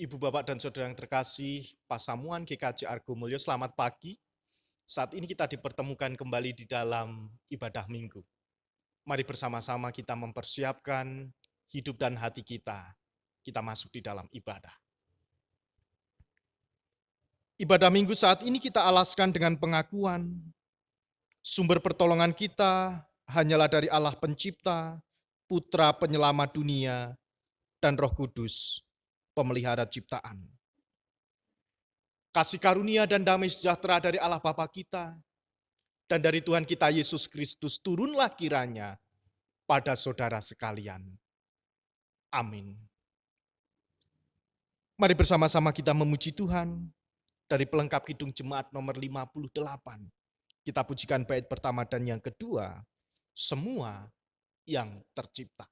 Ibu, Bapak, dan Saudara yang terkasih, Pasamuan GKJ Argo Mulyo, selamat pagi. Saat ini kita dipertemukan kembali di dalam ibadah minggu. Mari bersama-sama kita mempersiapkan hidup dan hati kita. Kita masuk di dalam ibadah. Ibadah minggu saat ini kita alaskan dengan pengakuan, sumber pertolongan kita hanyalah dari Allah Pencipta, Putra Penyelamat dunia, dan Roh Kudus, pemelihara ciptaan. Kasih karunia dan damai sejahtera dari Allah Bapa kita dan dari Tuhan kita Yesus Kristus turunlah kiranya pada saudara sekalian. Amin. Mari bersama-sama kita memuji Tuhan dari pelengkap Kidung Jemaat nomor 58. Kita pujikan bait pertama dan yang kedua, semua yang tercipta.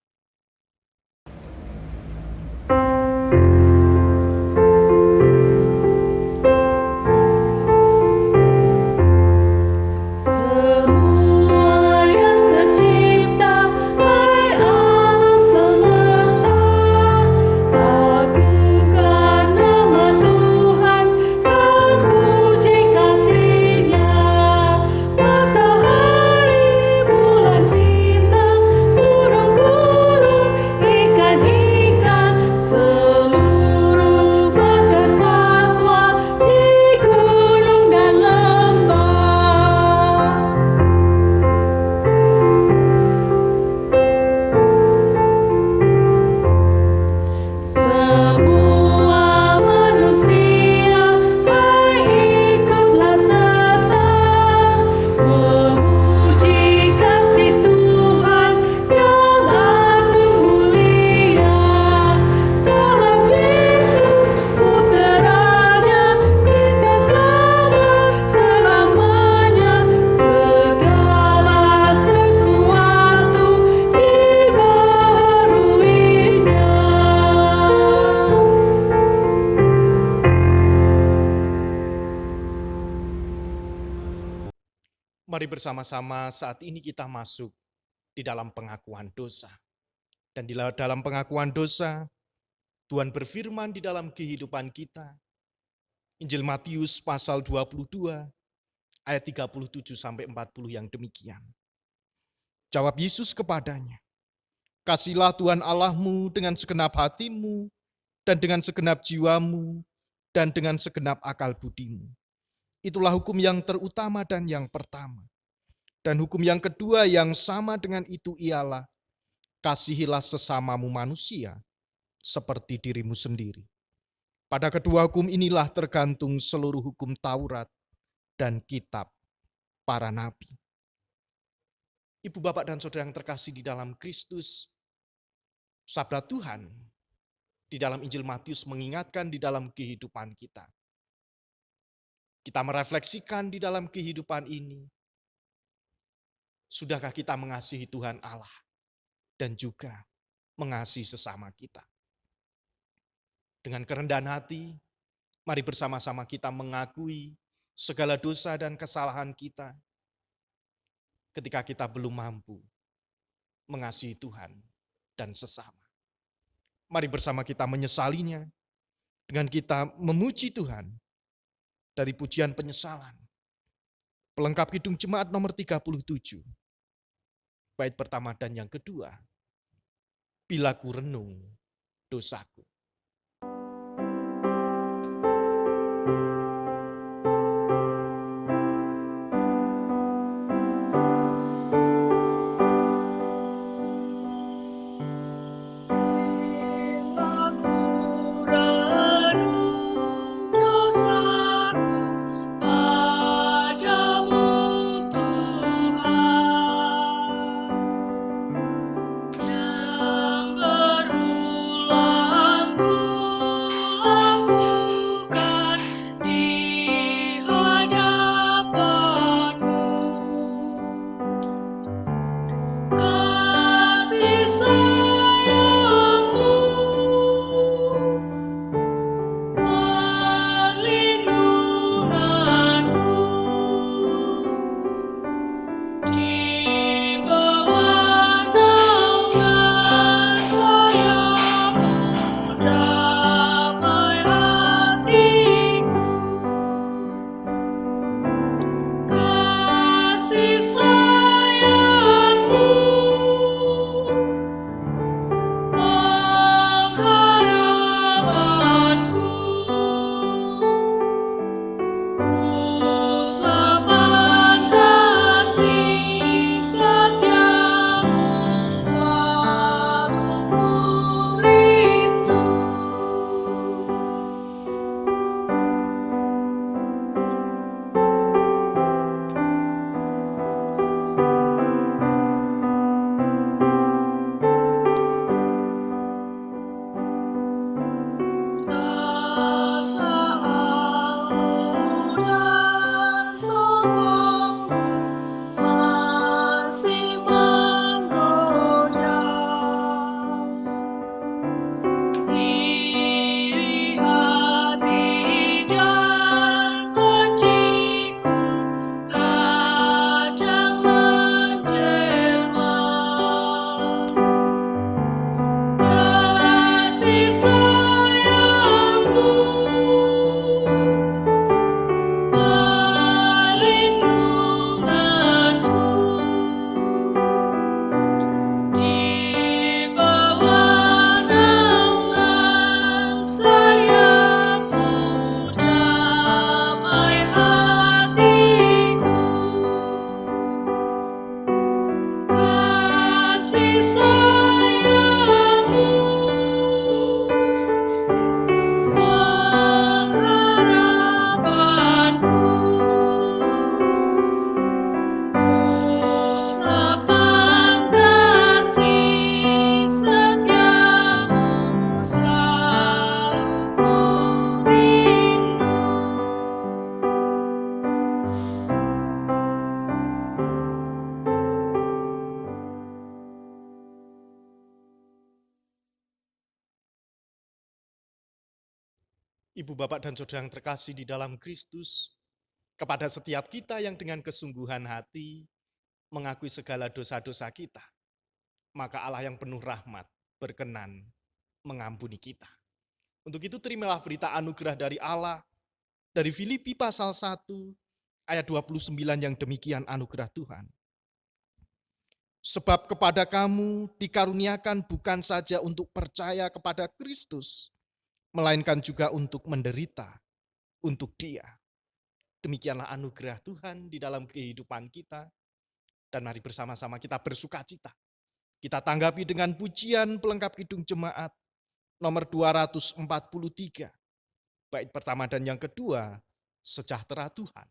Mari bersama-sama saat ini kita masuk di dalam pengakuan dosa. Dan di dalam pengakuan dosa, Tuhan berfirman di dalam kehidupan kita. Injil Matius pasal 22 ayat 37 sampai 40 yang demikian. Jawab Yesus kepadanya, "Kasihlah Tuhan Allahmu dengan segenap hatimu dan dengan segenap jiwamu dan dengan segenap akal budimu. Itulah hukum yang terutama dan yang pertama. Dan hukum yang kedua yang sama dengan itu ialah, kasihilah sesamamu manusia seperti dirimu sendiri. Pada kedua hukum inilah tergantung seluruh hukum Taurat dan kitab para nabi." Ibu, Bapak, dan Saudara yang terkasih di dalam Kristus, sabda Tuhan di dalam Injil Matius mengingatkan di dalam kehidupan kita. Kita merefleksikan di dalam kehidupan ini, sudahkah kita mengasihi Tuhan Allah dan juga mengasihi sesama kita? Dengan kerendahan hati, mari bersama-sama kita mengakui segala dosa dan kesalahan kita ketika kita belum mampu mengasihi Tuhan dan sesama. Mari bersama kita menyesalinya dengan kita memuji Tuhan dari pujian penyesalan. Pelengkap Kidung Jemaat nomor 37. Bait pertama dan yang kedua. Bila ku renung dosaku. Yang berulang Ibu, Bapak, dan Saudara yang terkasih di dalam Kristus, kepada setiap kita yang dengan kesungguhan hati mengakui segala dosa-dosa kita, maka Allah yang penuh rahmat berkenan mengampuni kita. Untuk itu terimalah berita anugerah dari Allah, dari Filipi pasal 1 ayat 29 yang demikian anugerah Tuhan. Sebab kepada kamu dikaruniakan bukan saja untuk percaya kepada Kristus, melainkan juga untuk menderita untuk Dia. Demikianlah anugerah Tuhan di dalam kehidupan kita. Dan mari bersama-sama kita bersukacita. Kita tanggapi dengan pujian pelengkap Kidung Jemaat nomor 243. Bait pertama dan yang kedua, Sejahtera Tuhan.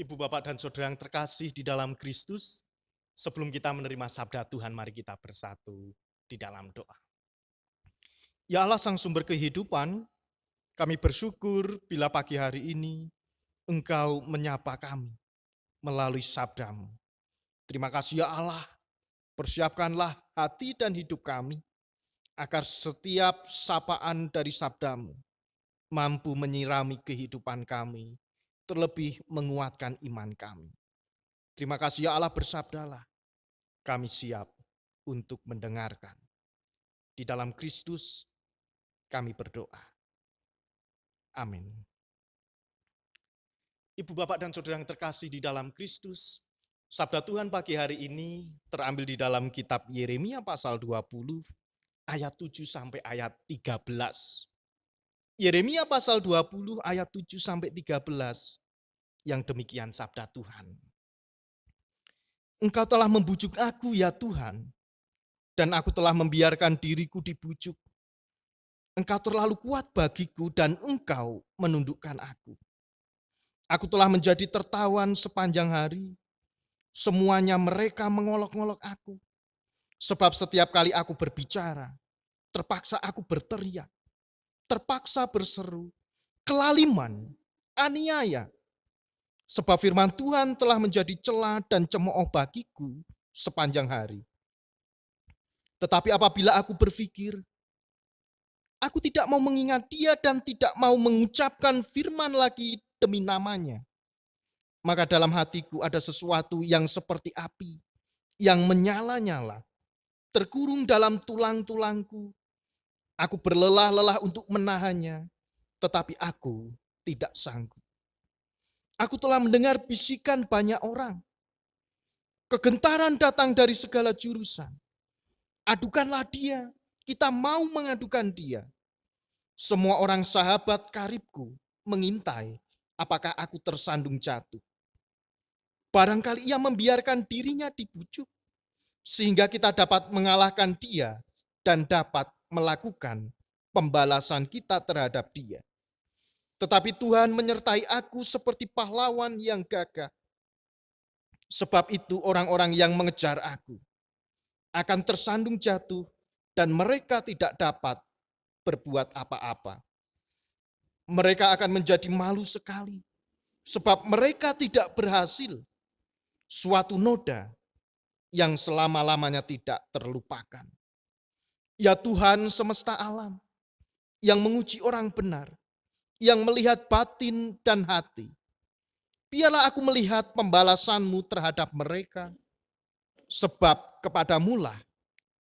Ibu, Bapak, dan Saudara yang terkasih di dalam Kristus, sebelum kita menerima sabda Tuhan, mari kita bersatu di dalam doa. Ya Allah, Sang Sumber kehidupan, kami bersyukur bila pagi hari ini Engkau menyapa kami melalui sabda-Mu. Terima kasih ya Allah, persiapkanlah hati dan hidup kami, agar setiap sapaan dari sabda-Mu mampu menyirami kehidupan kami, terlebih menguatkan iman kami. Terima kasih ya Allah, bersabdalah, kami siap untuk mendengarkan. Di dalam Kristus kami berdoa. Amin. Ibu, Bapak, dan Saudara yang terkasih di dalam Kristus, sabda Tuhan pagi hari ini terambil di dalam kitab Yeremia pasal 20 ayat 7 sampai ayat 13. Yeremia pasal 20 ayat 7 sampai 13 yang demikian sabda Tuhan. Engkau telah membujuk aku ya Tuhan, dan aku telah membiarkan diriku dibujuk. Engkau terlalu kuat bagiku dan engkau menundukkan aku. Aku telah menjadi tertawan sepanjang hari. Semuanya mereka mengolok-olok aku. Sebab setiap kali aku berbicara, terpaksa aku berteriak, terpaksa berseru, kelaliman, aniaya. Sebab firman Tuhan telah menjadi celah dan cemooh bagiku sepanjang hari. Tetapi apabila aku berpikir, aku tidak mau mengingat dia dan tidak mau mengucapkan firman lagi demi namanya, maka dalam hatiku ada sesuatu yang seperti api, yang menyala-nyala, terkurung dalam tulang-tulangku. Aku berlelah-lelah untuk menahannya, tetapi aku tidak sanggup. Aku telah mendengar bisikan banyak orang. Kegentaran datang dari segala jurusan. Adukanlah dia, kita mau mengadukan dia. Semua orang sahabat karibku mengintai apakah aku tersandung jatuh. Barangkali ia membiarkan dirinya dibujuk, sehingga kita dapat mengalahkan dia dan dapat melakukan pembalasan kita terhadap dia. Tetapi Tuhan menyertai aku seperti pahlawan yang gagah. Sebab itu orang-orang yang mengejar aku akan tersandung jatuh dan mereka tidak dapat berbuat apa-apa. Mereka akan menjadi malu sekali sebab mereka tidak berhasil. Suatu noda yang selama-lamanya tidak terlupakan. Ya Tuhan semesta alam yang menguji orang benar, yang melihat batin dan hati. Biarlah aku melihat pembalasan-Mu terhadap mereka, sebab kepadamu-lah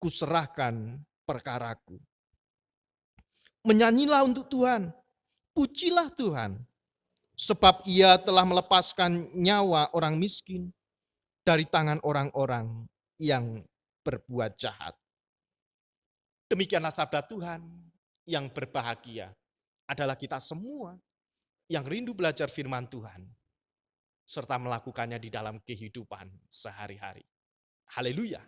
kuserahkan perkaraku. Menyanyilah untuk Tuhan, pujilah Tuhan, sebab Ia telah melepaskan nyawa orang miskin dari tangan orang-orang yang berbuat jahat. Demikianlah sabda Tuhan. Yang berbahagia adalah kita semua yang rindu belajar firman Tuhan serta melakukannya di dalam kehidupan sehari-hari. Haleluya.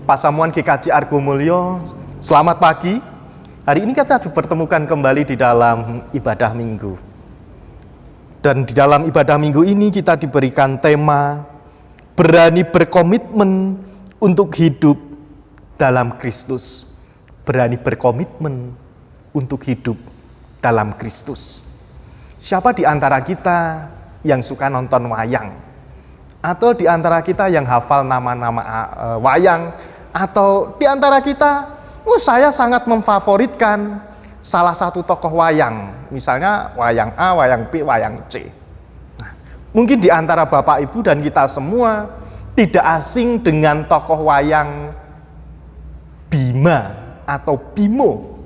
Pasamuan GKJ Argo Mulyo, selamat pagi. Hari ini kita dipertemukan kembali di dalam ibadah minggu. Dan di dalam ibadah minggu ini kita diberikan tema berani berkomitmen untuk hidup dalam Kristus. Berani berkomitmen untuk hidup dalam Kristus. Siapa di antara kita yang suka nonton wayang? Atau di antara kita yang hafal nama-nama wayang? Atau di antara kita, saya sangat memfavoritkan salah satu tokoh wayang. Misalnya wayang A, wayang B, wayang C. Nah, mungkin di antara Bapak Ibu dan kita semua tidak asing dengan tokoh wayang Bima atau Bimo.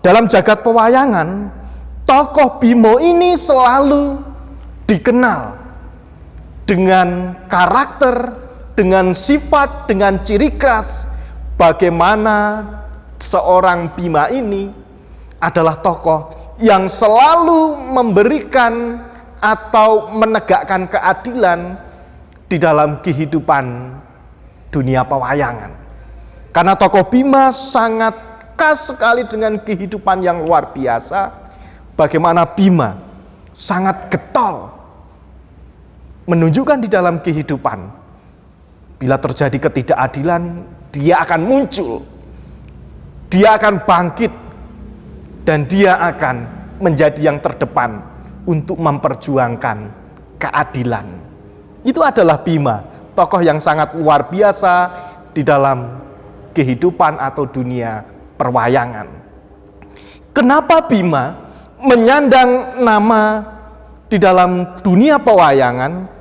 Dalam jagat pewayangan, tokoh Bimo ini selalu dikenal dengan karakter, dengan sifat, dengan ciri khas bagaimana seorang Bima ini adalah tokoh yang selalu memberikan atau menegakkan keadilan di dalam kehidupan dunia pewayangan. Karena tokoh Bima sangat khas sekali dengan kehidupan yang luar biasa, bagaimana Bima sangat getol menunjukkan di dalam kehidupan. Bila terjadi ketidakadilan, dia akan muncul, dia akan bangkit, dan dia akan menjadi yang terdepan untuk memperjuangkan keadilan. Itu adalah Bima, tokoh yang sangat luar biasa di dalam kehidupan atau dunia perwayangan. Kenapa Bima menyandang nama di dalam dunia pewayangan?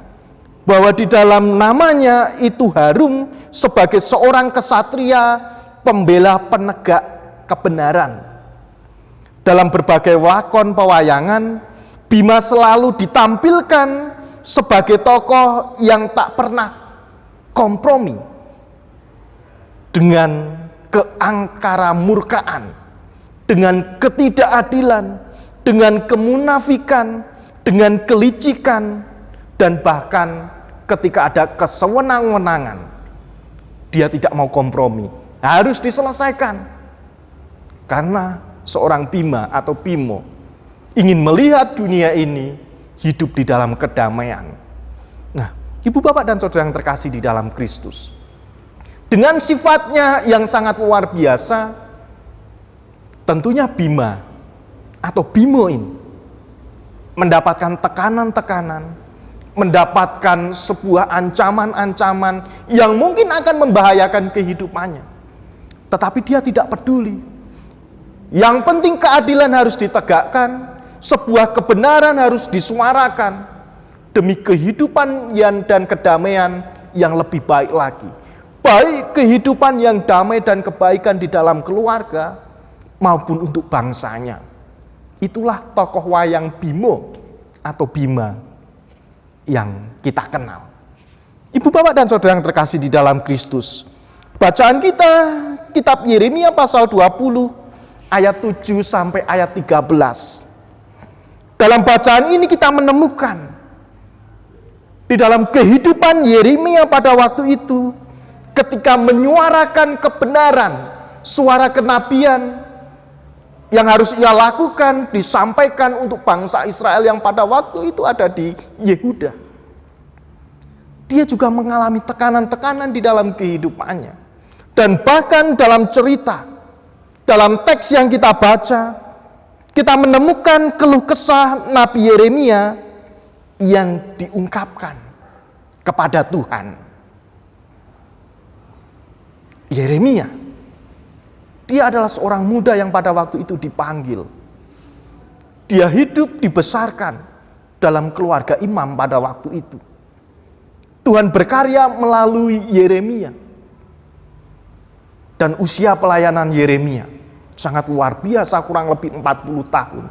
Bahwa di dalam namanya itu harum sebagai seorang kesatria, pembela penegak kebenaran. Dalam berbagai lakon pewayangan, Bima selalu ditampilkan sebagai tokoh yang tak pernah kompromi dengan keangkara murkaan, dengan ketidakadilan, dengan kemunafikan, dengan kelicikan, dan bahkan ketika ada kesewenang-wenangan, dia tidak mau kompromi, harus diselesaikan. Karena seorang Bima atau Bimo ingin melihat dunia ini hidup di dalam kedamaian. Nah, ibu bapak dan saudara yang terkasih di dalam Kristus, dengan sifatnya yang sangat luar biasa, tentunya Bima atau Bimo ini mendapatkan tekanan-tekanan, mendapatkan sebuah ancaman-ancaman yang mungkin akan membahayakan kehidupannya. Tetapi dia tidak peduli. Yang penting keadilan harus ditegakkan, sebuah kebenaran harus disuarakan demi kehidupan dan kedamaian yang lebih baik lagi. Baik kehidupan yang damai dan kebaikan di dalam keluarga maupun untuk bangsanya. Itulah tokoh wayang Bimo atau Bima yang kita kenal. Ibu bapak dan saudara yang terkasih di dalam Kristus, bacaan kita kitab Yeremia pasal 20 ayat 7 sampai ayat 13. Dalam bacaan ini kita menemukan di dalam kehidupan Yeremia pada waktu itu, ketika menyuarakan kebenaran, suara kenabian yang harus ia lakukan disampaikan untuk bangsa Israel yang pada waktu itu ada di Yehuda. Dia juga mengalami tekanan-tekanan di dalam kehidupannya. Dan bahkan dalam cerita, dalam teks yang kita baca, kita menemukan keluh kesah Nabi Yeremia yang diungkapkan kepada Tuhan. Yeremia, dia adalah seorang muda yang pada waktu itu dipanggil. Dia hidup dibesarkan dalam keluarga imam pada waktu itu. Tuhan berkarya melalui Yeremia. Dan usia pelayanan Yeremia sangat luar biasa, kurang lebih 40 tahun.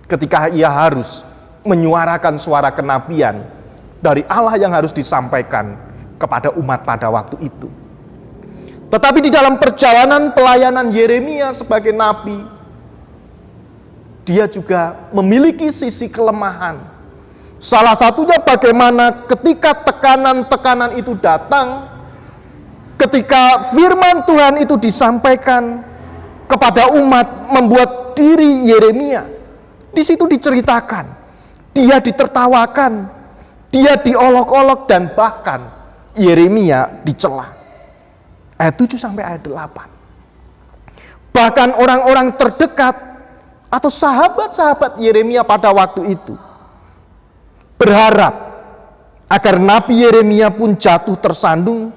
Ketika ia harus menyuarakan suara kenabian dari Allah yang harus disampaikan kepada umat pada waktu itu. Tetapi di dalam perjalanan pelayanan Yeremia sebagai nabi, dia juga memiliki sisi kelemahan. Salah satunya bagaimana ketika tekanan-tekanan itu datang, ketika firman Tuhan itu disampaikan kepada umat, membuat diri Yeremia di situ diceritakan, dia ditertawakan, dia diolok-olok, dan bahkan Yeremia dicela. Ayat 7 sampai ayat 8. Bahkan orang-orang terdekat atau sahabat-sahabat Yeremia pada waktu itu berharap agar Nabi Yeremia pun jatuh tersandung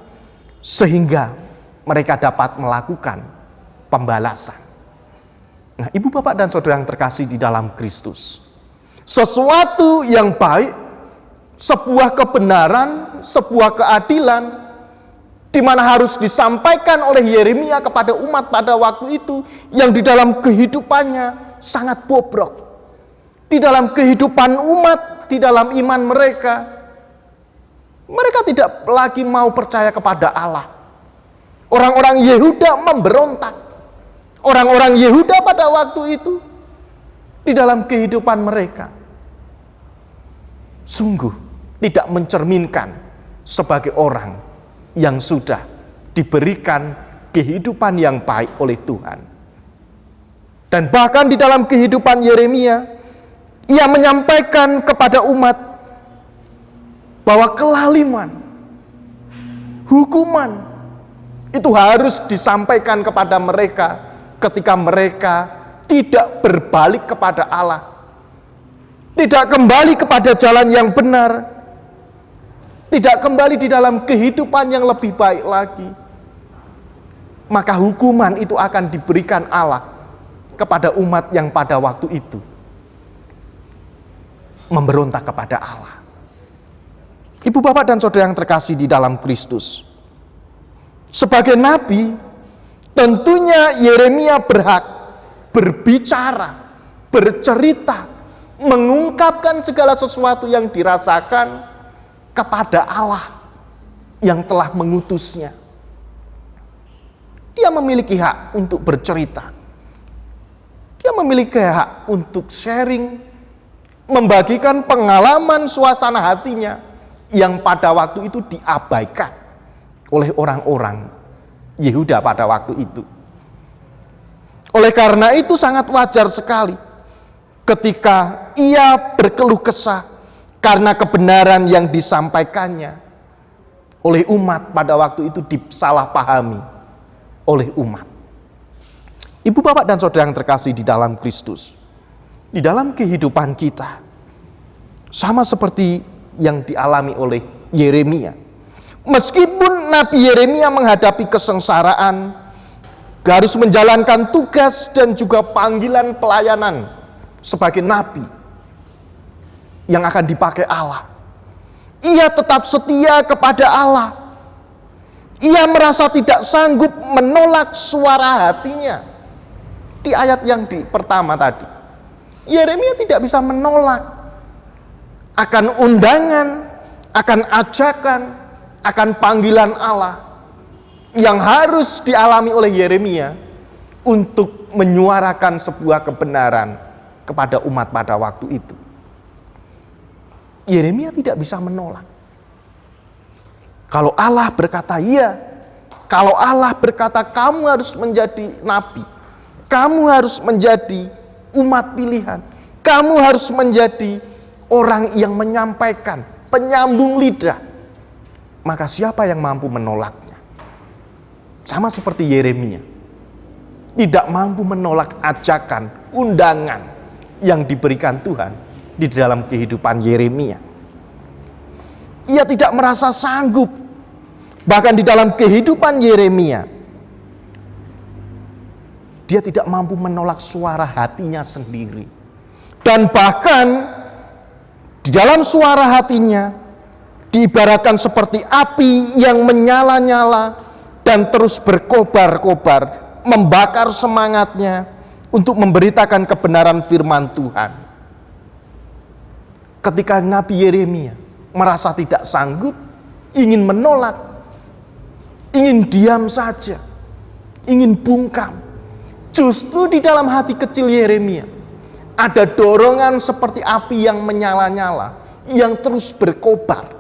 sehingga mereka dapat melakukan pembalasan. Nah, ibu bapak dan saudara yang terkasih di dalam Kristus, sesuatu yang baik, sebuah kebenaran, sebuah keadilan, di mana harus disampaikan oleh Yeremia kepada umat pada waktu itu, yang di dalam kehidupannya sangat bobrok. Di dalam kehidupan umat, di dalam iman mereka tidak lagi mau percaya kepada Allah. Orang-orang Yehuda memberontak. Orang-orang Yehuda pada waktu itu, di dalam kehidupan mereka, sungguh tidak mencerminkan sebagai orang yang sudah diberikan kehidupan yang baik oleh Tuhan. Dan bahkan di dalam kehidupan Yeremia, ia menyampaikan kepada umat bahwa kelaliman, hukuman itu harus disampaikan kepada mereka ketika mereka tidak berbalik kepada Allah, tidak kembali kepada jalan yang benar, tidak kembali di dalam kehidupan yang lebih baik lagi. Maka hukuman itu akan diberikan Allah kepada umat yang pada waktu itu memberontak kepada Allah. Ibu bapak dan saudara yang terkasih di dalam Kristus, sebagai nabi, tentunya Yeremia berhak berbicara, bercerita, mengungkapkan segala sesuatu yang dirasakan kepada Allah, yang telah mengutusnya. Dia memiliki hak untuk bercerita. Dia memiliki hak untuk sharing, membagikan pengalaman suasana hatinya yang pada waktu itu diabaikan oleh orang-orang Yehuda pada waktu itu. Oleh karena itu sangat wajar sekali ketika ia berkeluh kesah karena kebenaran yang disampaikannya oleh umat pada waktu itu disalahpahami oleh umat. Ibu, bapak, dan saudara yang terkasih di dalam Kristus, di dalam kehidupan kita sama seperti yang dialami oleh Yeremia. Meskipun Nabi Yeremia menghadapi kesengsaraan, harus menjalankan tugas dan juga panggilan pelayanan sebagai nabi yang akan dipakai Allah, ia tetap setia kepada Allah. Ia merasa tidak sanggup menolak suara hatinya. Di ayat yang pertama tadi, Yeremia tidak bisa menolak akan undangan, akan ajakan, akan panggilan Allah yang harus dialami oleh Yeremia untuk menyuarakan sebuah kebenaran kepada umat pada waktu itu. Yeremia tidak bisa menolak. Kalau Allah berkata iya, kalau Allah berkata kamu harus menjadi nabi, kamu harus menjadi umat pilihan, kamu harus menjadi orang yang menyampaikan, penyambung lidah, maka siapa yang mampu menolaknya? Sama seperti Yeremia, tidak mampu menolak ajakan, undangan yang diberikan Tuhan di dalam kehidupan Yeremia. Ia tidak merasa sanggup. Bahkan di dalam kehidupan Yeremia, dia tidak mampu menolak suara hatinya sendiri. Dan bahkan di dalam suara hatinya diibaratkan seperti api yang menyala-nyala dan terus berkobar-kobar, membakar semangatnya untuk memberitakan kebenaran firman Tuhan. Ketika Nabi Yeremia merasa tidak sanggup, ingin menolak, ingin diam saja, ingin bungkam, justru di dalam hati kecil Yeremia ada dorongan seperti api yang menyala-nyala, yang terus berkobar,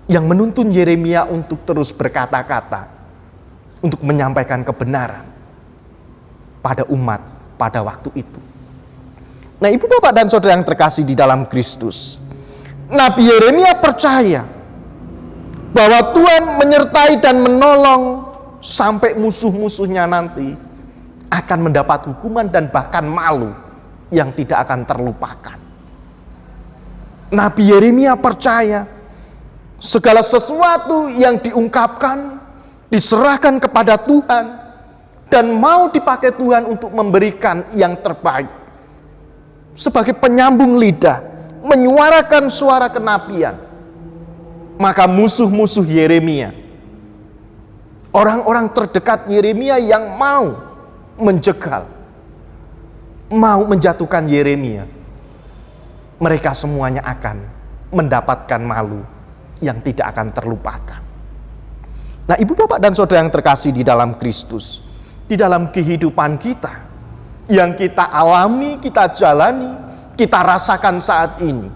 yang menuntun Yeremia untuk terus berkata-kata, untuk menyampaikan kebenaran pada umat pada waktu itu. Nah, ibu, bapak, dan saudara yang terkasih di dalam Kristus, Nabi Yeremia percaya bahwa Tuhan menyertai dan menolong sampai musuh-musuhnya nanti akan mendapat hukuman dan bahkan malu yang tidak akan terlupakan. Nabi Yeremia percaya segala sesuatu yang diungkapkan diserahkan kepada Tuhan dan mau dipakai Tuhan untuk memberikan yang terbaik sebagai penyambung lidah, menyuarakan suara kenabian. Maka musuh-musuh Yeremia, orang-orang terdekat Yeremia yang mau menjegal, mau menjatuhkan Yeremia, mereka semuanya akan mendapatkan malu yang tidak akan terlupakan. Nah, ibu, bapak, dan saudara yang terkasih di dalam Kristus, di dalam kehidupan kita yang kita alami, kita jalani, kita rasakan saat ini,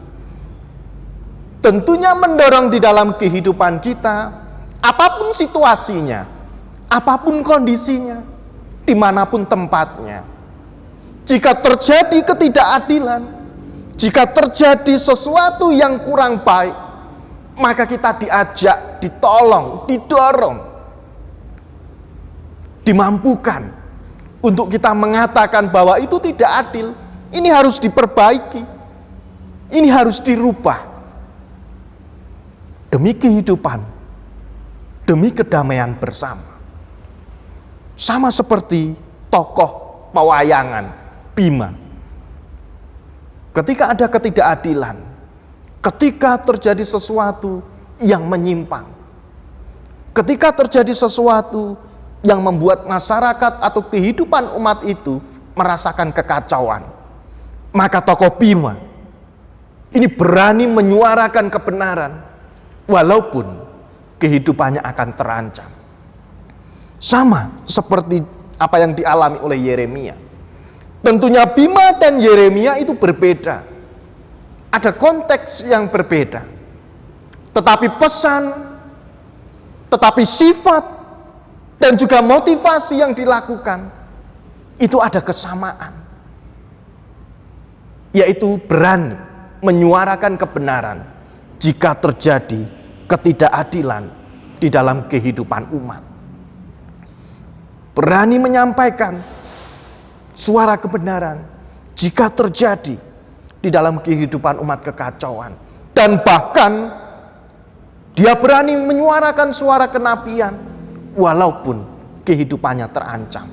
tentunya mendorong di dalam kehidupan kita, apapun situasinya, apapun kondisinya, dimanapun tempatnya. Jika terjadi ketidakadilan, jika terjadi sesuatu yang kurang baik, maka kita diajak, ditolong, didorong, dimampukan untuk kita mengatakan bahwa itu tidak adil, ini harus diperbaiki, ini harus dirubah. Demi kehidupan, demi kedamaian bersama. Sama seperti tokoh pewayangan Bima. Ketika ada ketidakadilan, ketika terjadi sesuatu yang menyimpang, ketika terjadi sesuatu yang membuat masyarakat atau kehidupan umat itu merasakan kekacauan, maka tokoh Bima ini berani menyuarakan kebenaran, walaupun kehidupannya akan terancam. Sama seperti apa yang dialami oleh Yeremia. Tentunya Bima dan Yeremia itu berbeda. Ada konteks yang berbeda. Tetapi pesan, tetapi sifat, dan juga motivasi yang dilakukan, itu ada kesamaan. Yaitu berani menyuarakan kebenaran jika terjadi ketidakadilan di dalam kehidupan umat. Berani menyampaikan suara kebenaran jika terjadi di dalam kehidupan umat kekacauan. Dan bahkan dia berani menyuarakan suara kenabian walaupun kehidupannya terancam.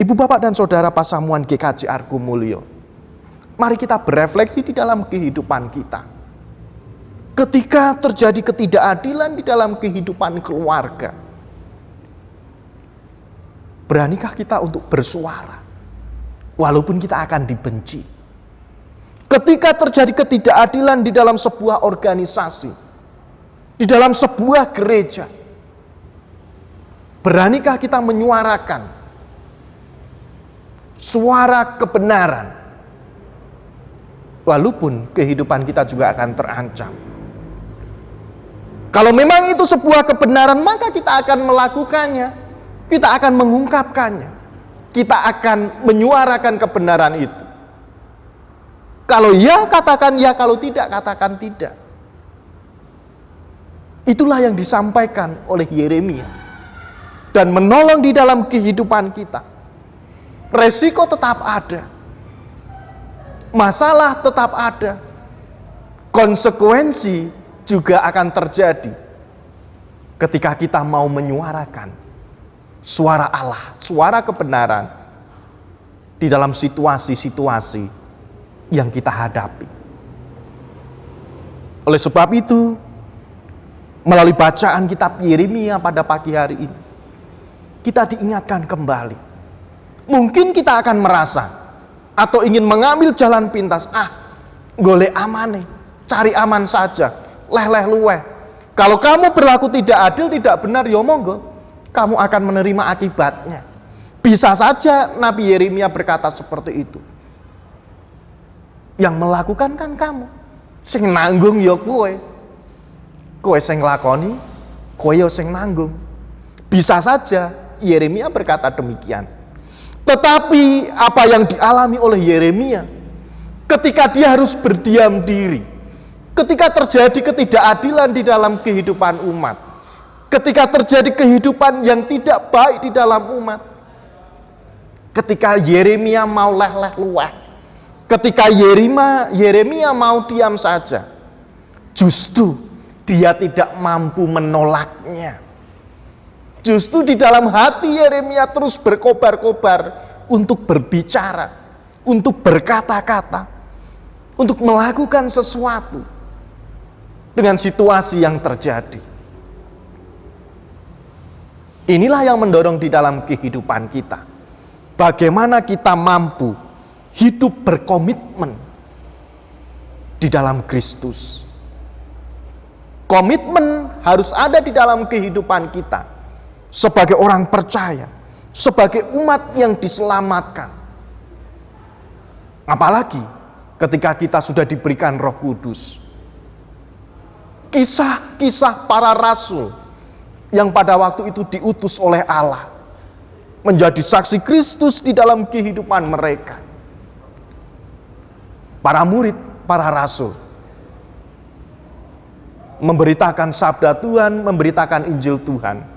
Ibu bapak dan saudara Pasamuan GKJ Argo Mulyo, mari kita berefleksi di dalam kehidupan kita. Ketika terjadi ketidakadilan di dalam kehidupan keluarga, beranikah kita untuk bersuara walaupun kita akan dibenci? Ketika terjadi ketidakadilan di dalam sebuah organisasi, di dalam sebuah gereja, beranikah kita menyuarakan suara kebenaran walaupun kehidupan kita juga akan terancam? Kalau memang itu sebuah kebenaran, maka kita akan melakukannya. Kita akan mengungkapkannya. Kita akan menyuarakan kebenaran itu. Kalau ya, katakan ya. Kalau tidak, katakan tidak. Itulah yang disampaikan oleh Yeremia. Dan menolong di dalam kehidupan kita. Resiko tetap ada. Masalah tetap ada. Konsekuensi juga akan terjadi ketika kita mau menyuarakan suara Allah, suara kebenaran di dalam situasi-situasi yang kita hadapi. Oleh sebab itu, melalui bacaan kitab Yeremia pada pagi hari ini, kita diingatkan kembali. Mungkin kita akan merasa atau ingin mengambil jalan pintas, golek amane, cari aman saja, leh-leh luweh. Kalau kamu berlaku tidak adil, tidak benar, ya monggo, kamu akan menerima akibatnya. Bisa saja Nabi Yeremia berkata seperti itu. Yang melakukan kan kamu. Sing nanggung ya kowe. Kowe sing lakoni, kowe ya sing nanggung. Bisa saja Yeremia berkata demikian. Tetapi apa yang dialami oleh Yeremia ketika dia harus berdiam diri, ketika terjadi ketidakadilan di dalam kehidupan umat, ketika terjadi kehidupan yang tidak baik di dalam umat, ketika Yeremia mau leh-leh luweh, ketika Yeremia mau diam saja, justru dia tidak mampu menolaknya. Justru di dalam hati Yeremia terus berkobar-kobar untuk berbicara, untuk berkata-kata, untuk melakukan sesuatu dengan situasi yang terjadi. Inilah yang mendorong di dalam kehidupan kita. Bagaimana kita mampu hidup berkomitmen di dalam Kristus. Komitmen harus ada di dalam kehidupan kita sebagai orang percaya, sebagai umat yang diselamatkan. Apalagi ketika kita sudah diberikan Roh Kudus. Kisah-kisah para rasul yang pada waktu itu diutus oleh Allah menjadi saksi Kristus di dalam kehidupan mereka. Para murid, para rasul memberitakan sabda Tuhan, memberitakan Injil Tuhan,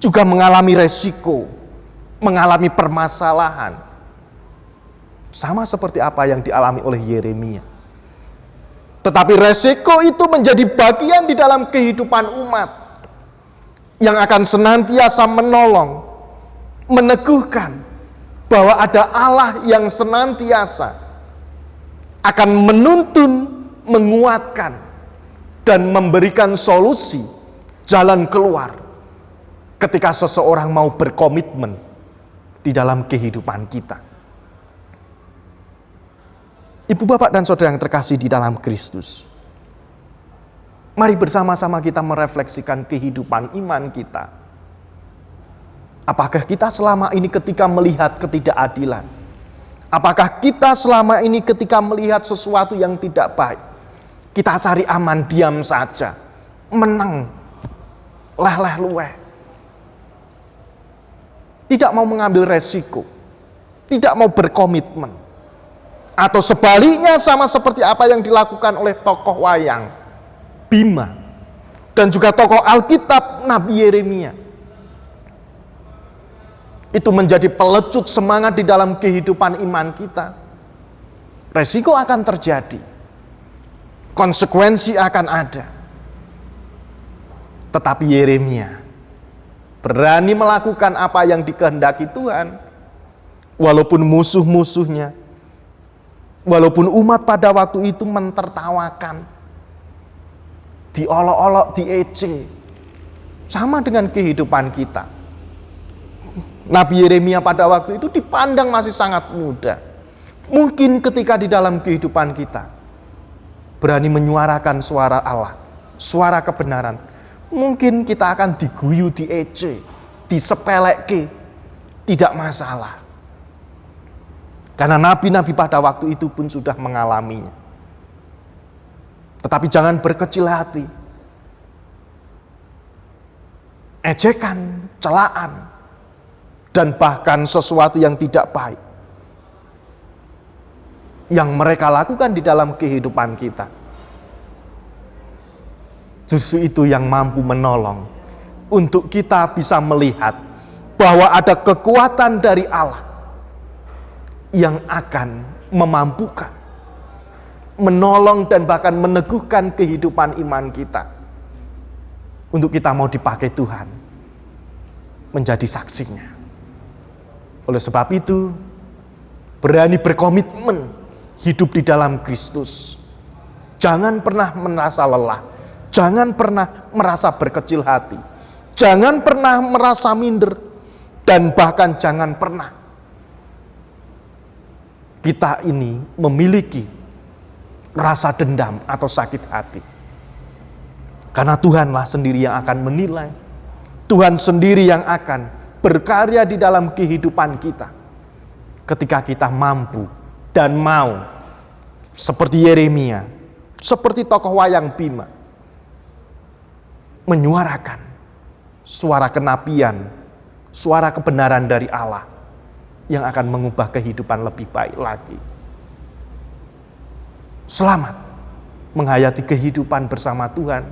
juga mengalami resiko, mengalami permasalahan, sama seperti apa yang dialami oleh Yeremia. Tetapi resiko itu menjadi bagian di dalam kehidupan umat yang akan senantiasa menolong, meneguhkan bahwa ada Allah yang senantiasa akan menuntun, menguatkan, dan memberikan solusi, jalan keluar ketika seseorang mau berkomitmen di dalam kehidupan kita. Ibu bapak dan saudara yang terkasih di dalam Kristus, Mari bersama-sama kita merefleksikan kehidupan iman kita. Apakah kita selama ini ketika melihat ketidakadilan? Apakah kita selama ini ketika melihat sesuatu yang tidak baik, kita cari aman, diam saja, menang, leleh luweh, tidak mau mengambil resiko, tidak mau berkomitmen, atau sebaliknya sama seperti apa yang dilakukan oleh tokoh wayang Bima dan juga tokoh Alkitab Nabi Yeremia. Itu menjadi pelecut semangat di dalam kehidupan iman kita. Resiko akan terjadi, konsekuensi akan ada. Tetapi Yeremia berani melakukan apa yang dikehendaki Tuhan, walaupun musuh-musuhnya, walaupun umat pada waktu itu mentertawakan, diolok-olok, diece. Sama dengan kehidupan kita. Nabi Yeremia pada waktu itu dipandang masih sangat muda. Mungkin ketika di dalam kehidupan kita berani menyuarakan suara Allah, suara kebenaran, mungkin kita akan diguyu, diece, disepelekke, tidak masalah. Karena nabi-nabi pada waktu itu pun sudah mengalaminya. Tetapi jangan berkecil hati. Ejekan, celaan, dan bahkan sesuatu yang tidak baik yang mereka lakukan di dalam kehidupan kita, justru itu yang mampu menolong untuk kita bisa melihat bahwa ada kekuatan dari Allah yang akan memampukan, menolong dan bahkan meneguhkan kehidupan iman kita untuk kita mau dipakai Tuhan menjadi saksinya. Oleh sebab itu, berani berkomitmen hidup di dalam Kristus. Jangan pernah merasa lelah, jangan pernah merasa berkecil hati, jangan pernah merasa minder, dan bahkan jangan pernah kita ini memiliki rasa dendam atau sakit hati. Karena Tuhanlah sendiri yang akan menilai. Tuhan sendiri yang akan berkarya di dalam kehidupan kita. Ketika kita mampu dan mau, seperti Yeremia, seperti tokoh wayang Bima, menyuarakan suara kenabian, suara kebenaran dari Allah yang akan mengubah kehidupan lebih baik lagi. Selamat menghayati kehidupan bersama Tuhan.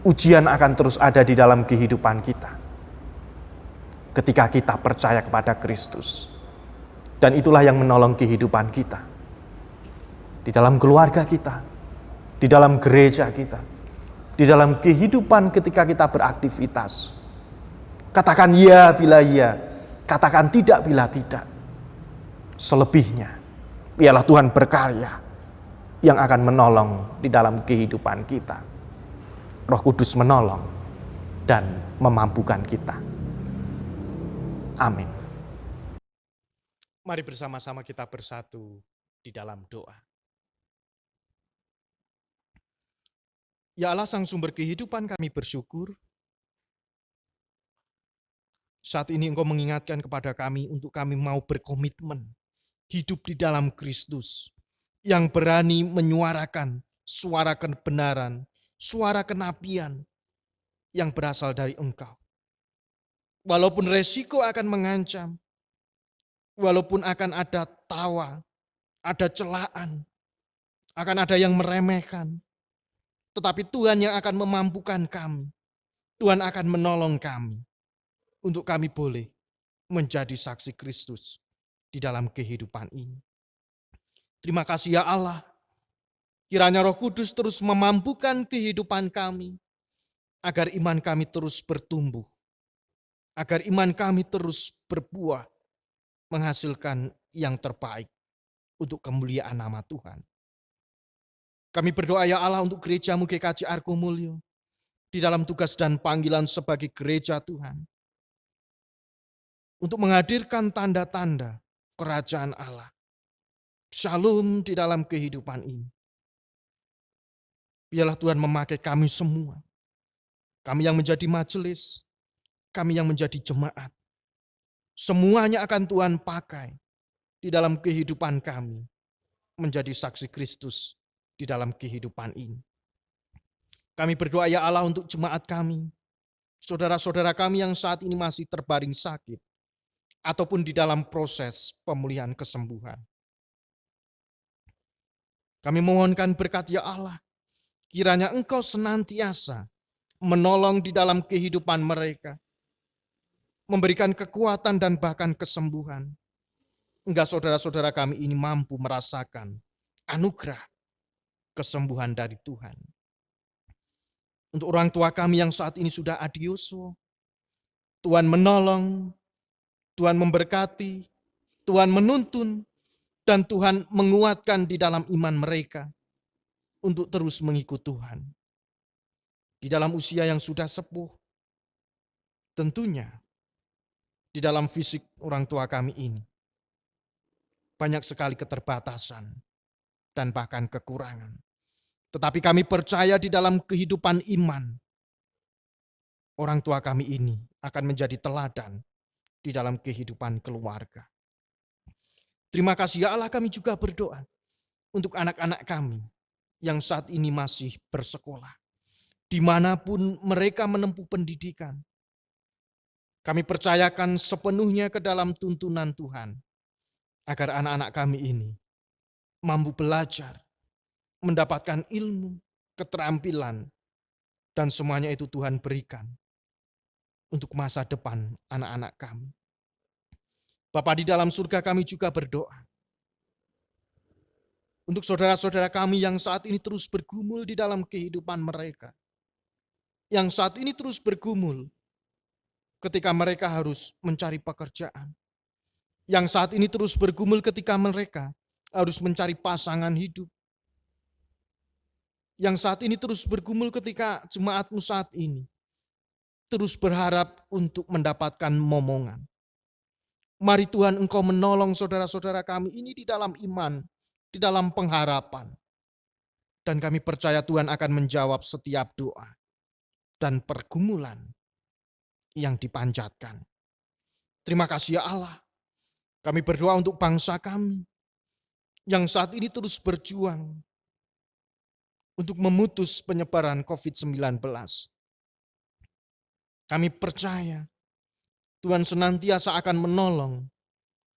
Ujian akan terus ada di dalam kehidupan kita ketika kita percaya kepada Kristus. Dan itulah yang menolong kehidupan kita. Di dalam keluarga kita, di dalam gereja kita, di dalam kehidupan ketika kita beraktivitas. Katakan ya bila ya, katakan tidak bila tidak. Selebihnya biarlah Tuhan berkarya yang akan menolong di dalam kehidupan kita. Roh Kudus menolong dan memampukan kita. Amin. Mari bersama-sama kita bersatu di dalam doa. Ya Allah, Sang Sumber kehidupan, kami bersyukur. Saat ini Engkau mengingatkan kepada kami untuk kami mau berkomitmen hidup di dalam Kristus, yang berani menyuarakan suara kebenaran, suara kenabian yang berasal dari Engkau. Walaupun resiko akan mengancam, walaupun akan ada tawa, ada celaan, akan ada yang meremehkan, tetapi Tuhan yang akan memampukan kami. Tuhan akan menolong kami untuk kami boleh menjadi saksi Kristus di dalam kehidupan ini. Terima kasih ya Allah. Kiranya Roh Kudus terus memampukan kehidupan kami, agar iman kami terus bertumbuh, agar iman kami terus berbuah, menghasilkan yang terbaik untuk kemuliaan nama Tuhan. Kami berdoa ya Allah untuk gereja-Mu GKJ Argo Mulyo, di dalam tugas dan panggilan sebagai gereja Tuhan, untuk menghadirkan tanda-tanda kerajaan Allah. Shalom di dalam kehidupan ini. Biarlah Tuhan memakai kami semua. Kami yang menjadi majelis, kami yang menjadi jemaat. Semuanya akan Tuhan pakai di dalam kehidupan kami. Menjadi saksi Kristus di dalam kehidupan ini. Kami berdoa ya Allah untuk jemaat kami. Saudara-saudara kami yang saat ini masih terbaring sakit. Ataupun di dalam proses pemulihan kesembuhan. Kami mohonkan berkat ya Allah. Kiranya Engkau senantiasa menolong di dalam kehidupan mereka. Memberikan kekuatan dan bahkan kesembuhan. Hingga saudara-saudara kami ini mampu merasakan anugerah kesembuhan dari Tuhan. Untuk orang tua kami yang saat ini sudah adiuso, Tuhan menolong, Tuhan memberkati, Tuhan menuntun, dan Tuhan menguatkan di dalam iman mereka untuk terus mengikut Tuhan. Di dalam usia yang sudah sepuh, tentunya di dalam fisik orang tua kami ini, banyak sekali keterbatasan dan bahkan kekurangan. Tetapi kami percaya di dalam kehidupan iman, orang tua kami ini akan menjadi teladan di dalam kehidupan keluarga. Terima kasih ya Allah, kami juga berdoa untuk anak-anak kami yang saat ini masih bersekolah. Dimanapun mereka menempuh pendidikan, kami percayakan sepenuhnya ke dalam tuntunan Tuhan. Agar anak-anak kami ini mampu belajar, mendapatkan ilmu, keterampilan, dan semuanya itu Tuhan berikan untuk masa depan anak-anak kami. Bapa di dalam surga, kami juga berdoa untuk saudara-saudara kami yang saat ini terus bergumul di dalam kehidupan mereka. Yang saat ini terus bergumul ketika mereka harus mencari pekerjaan. Yang saat ini terus bergumul ketika mereka harus mencari pasangan hidup. Yang saat ini terus bergumul ketika jemaatmu saat ini terus berharap untuk mendapatkan momongan. Mari Tuhan Engkau menolong saudara-saudara kami ini di dalam iman, di dalam pengharapan. Dan kami percaya Tuhan akan menjawab setiap doa dan pergumulan yang dipanjatkan. Terima kasih ya Allah. Kami berdoa untuk bangsa kami yang saat ini terus berjuang untuk memutus penyebaran COVID-19. Kami percaya Tuhan senantiasa akan menolong,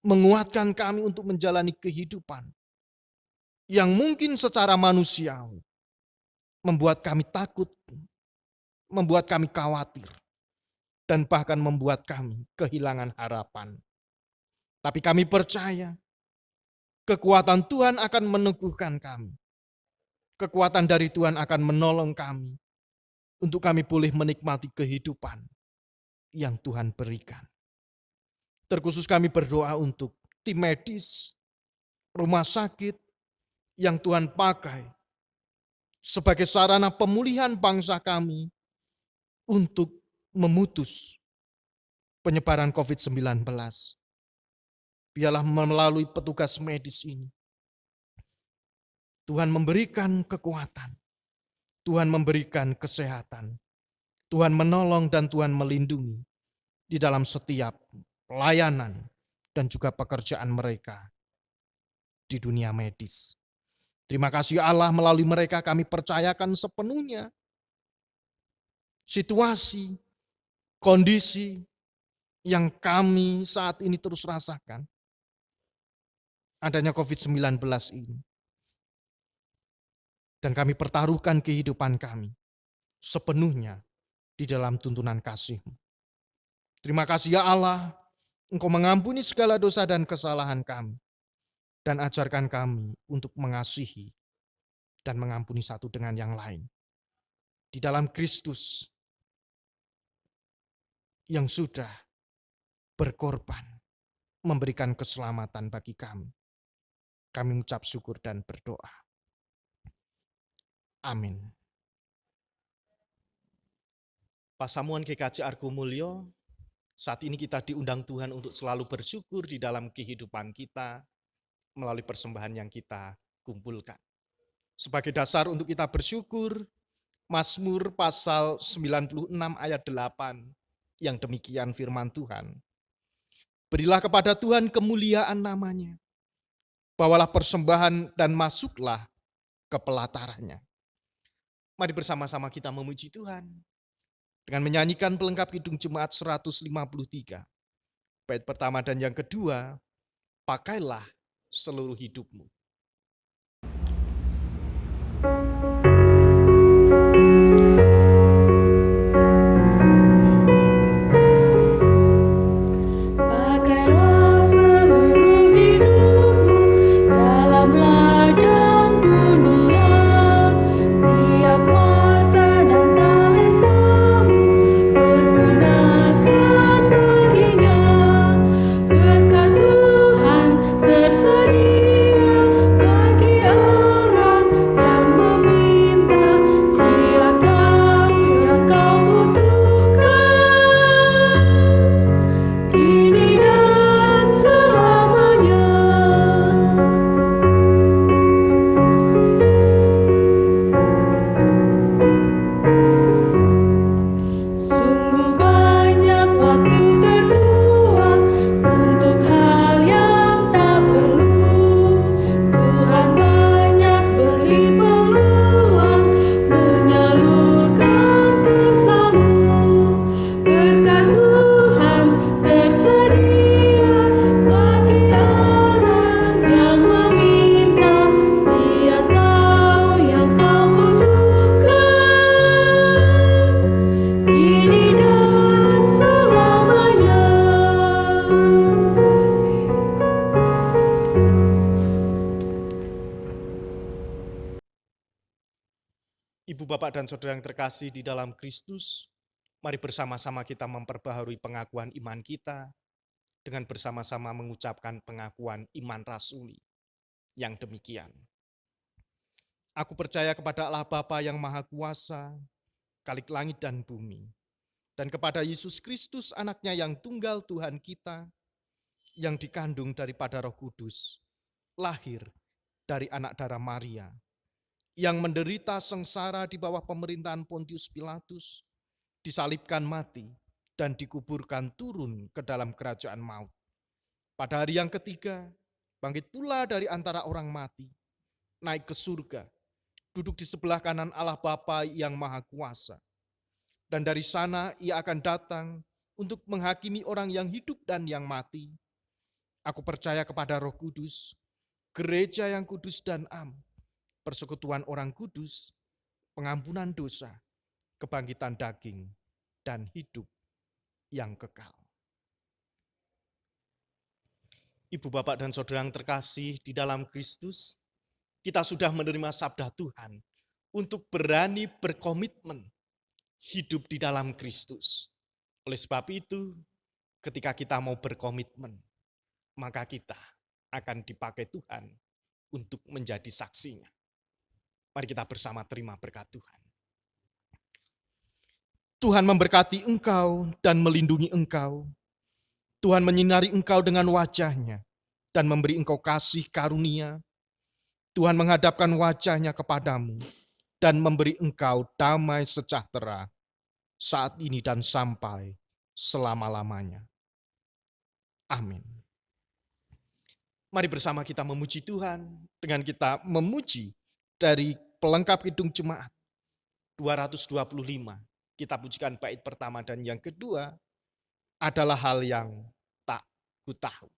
menguatkan kami untuk menjalani kehidupan yang mungkin secara manusiawi membuat kami takut, membuat kami khawatir, dan bahkan membuat kami kehilangan harapan. Tapi kami percaya kekuatan Tuhan akan meneguhkan kami. Kekuatan dari Tuhan akan menolong kami untuk kami boleh menikmati kehidupan yang Tuhan berikan. Terkhusus kami berdoa untuk tim medis, rumah sakit yang Tuhan pakai sebagai sarana pemulihan bangsa kami untuk memutus penyebaran COVID-19. Biarlah melalui petugas medis ini, Tuhan memberikan kekuatan, Tuhan memberikan kesehatan, Tuhan menolong dan Tuhan melindungi di dalam setiap pelayanan dan juga pekerjaan mereka di dunia medis. Terima kasih Allah, melalui mereka kami percayakan sepenuhnya situasi, kondisi yang kami saat ini terus rasakan. Adanya COVID-19 ini. Dan kami pertaruhkan kehidupan kami sepenuhnya di dalam tuntunan kasih-Mu. Terima kasih ya Allah, Engkau mengampuni segala dosa dan kesalahan kami. Dan ajarkan kami untuk mengasihi dan mengampuni satu dengan yang lain. Di dalam Kristus yang sudah berkorban, memberikan keselamatan bagi kami. Kami mengucap syukur dan berdoa. Amin. Pak Samuel GKJ Argo Mulyo, saat ini kita diundang Tuhan untuk selalu bersyukur di dalam kehidupan kita melalui persembahan yang kita kumpulkan. Sebagai dasar untuk kita bersyukur, Mazmur pasal 96 ayat 8 yang demikian firman Tuhan. Berilah kepada Tuhan kemuliaan namanya. Bawalah persembahan dan masuklah ke pelatarannya. Mari bersama-sama kita memuji Tuhan dengan menyanyikan pelengkap Kidung Jemaat 153. Bait pertama dan yang kedua, pakailah seluruh hidupmu. Ibu, Bapak, dan Saudara yang terkasih di dalam Kristus, mari bersama-sama kita memperbaharui pengakuan iman kita dengan bersama-sama mengucapkan pengakuan iman rasuli yang demikian. Aku percaya kepada Allah Bapa yang Maha Kuasa, Khalik langit dan bumi, dan kepada Yesus Kristus anaknya yang tunggal Tuhan kita, yang dikandung daripada Roh Kudus, lahir dari anak darah Maria, yang menderita sengsara di bawah pemerintahan Pontius Pilatus, disalibkan mati, dan dikuburkan turun ke dalam kerajaan maut. Pada hari yang ketiga, bangkit pula dari antara orang mati, naik ke surga, duduk di sebelah kanan Allah Bapa yang Maha Kuasa. Dan dari sana ia akan datang untuk menghakimi orang yang hidup dan yang mati. Aku percaya kepada Roh Kudus, gereja yang kudus dan am, persekutuan orang kudus, pengampunan dosa, kebangkitan daging, dan hidup yang kekal. Ibu, Bapak, dan Saudara yang terkasih di dalam Kristus, kita sudah menerima sabda Tuhan untuk berani berkomitmen hidup di dalam Kristus. Oleh sebab itu, ketika kita mau berkomitmen, maka kita akan dipakai Tuhan untuk menjadi saksinya. Mari kita bersama terima berkat Tuhan. Tuhan memberkati engkau dan melindungi engkau. Tuhan menyinari engkau dengan wajah-Nya dan memberi engkau kasih karunia. Tuhan menghadapkan wajah-Nya kepadamu dan memberi engkau damai sejahtera saat ini dan sampai selama-lamanya. Amin. Mari bersama kita memuji Tuhan dengan kita memuji dari pelengkap Kidung Jemaat 225. Kita pujikan bait pertama dan yang kedua adalah hal yang tak ku tahu.